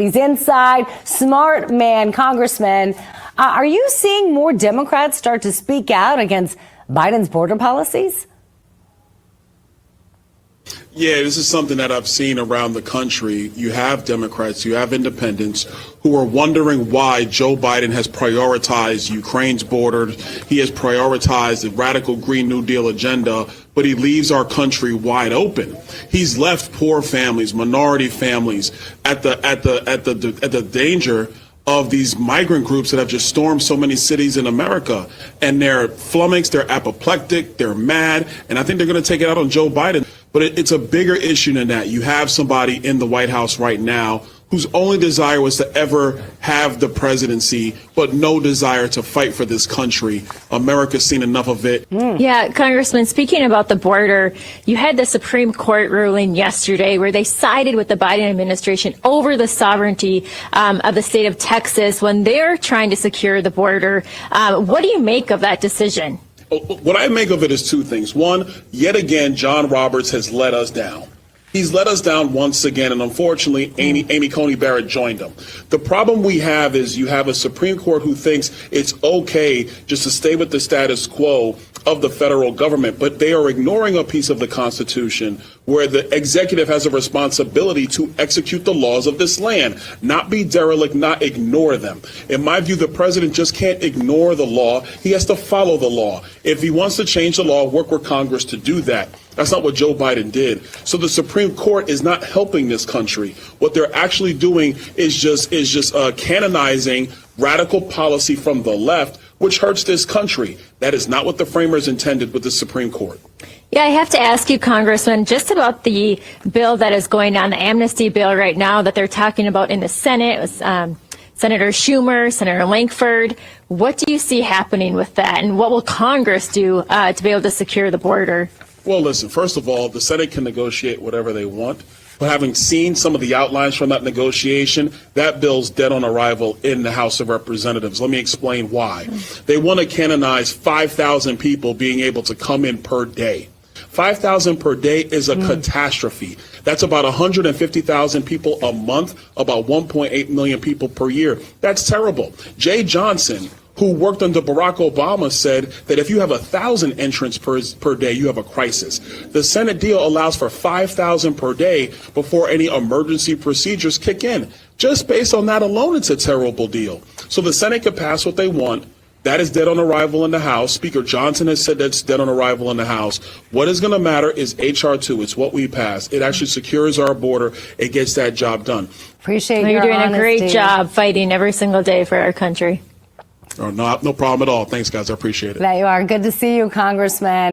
He's inside, smart man, congressman. Are you seeing more Democrats start to speak out against Biden's border policies? Yeah, this is something that I've seen around the country. You have Democrats, you have independents who are wondering why Joe Biden has prioritized Ukraine's border. He has prioritized the radical Green New Deal agenda, but he leaves our country wide open. He's left poor families, minority families at the danger of these migrant groups that have just stormed so many cities in America. And they're flummoxed, they're apoplectic, they're mad, and I think they're going to take it out on Joe Biden. But it's a bigger issue than that. You have somebody in the White House right now whose only desire was to ever have the presidency, but no desire to fight for this country. America's seen enough of it. Yeah, Congressman, speaking about the border, you had the Supreme Court ruling yesterday where they sided with the Biden administration over the sovereignty of the state of Texas when they're trying to secure the border. What do you make of that decision? What I make of it is two things. One, yet again, John Roberts has let us down. He's let us down once again, and unfortunately, Amy Coney Barrett joined him. The problem we have is you have a Supreme Court who thinks it's okay just to stay with the status quo of the federal government, but they are ignoring a piece of the Constitution where the executive has a responsibility to execute the laws of this land, not be derelict, not ignore them. In my view, the president just can't ignore the law. He has to follow the law. If he wants to change the law, work with Congress to do that. That's not what Joe Biden did. So the Supreme Court is not helping this country. What they're actually doing is just canonizing radical policy from the left, which hurts this country. That is not what the framers intended with the Supreme Court. Yeah, I have to ask you, Congressman, just about the bill that is going on, the amnesty bill right now that they're talking about in the Senate. It was, Senator Schumer, Senator Lankford. What do you see happening with that, and what will Congress do to be able to secure the border? Well, listen, first of all, the Senate can negotiate whatever they want. But having seen some of the outlines from that negotiation, that bill's dead on arrival in the House of Representatives. Let me explain why. They want to canonize 5,000 people being able to come in per day. 5,000 per day is a catastrophe. That's about 150,000 people a month, about 1.8 million people per year. That's terrible. Jay Johnson, who worked under Barack Obama, said that if you have 1,000 entrants per day, you have a crisis. The Senate deal allows for 5,000 per day before any emergency procedures kick in. Just based on that alone, it's a terrible deal. So the Senate can pass what they want. That is dead on arrival in the House. Speaker Johnson has said that's dead on arrival in the House. What is going to matter is H.R. 2. It's what we pass. It actually secures our border. It gets that job done. Appreciate You're your doing honesty. a great job fighting every single day for our country. No problem at all. Thanks, guys. I appreciate it. There you are. Good to see you, Congressman.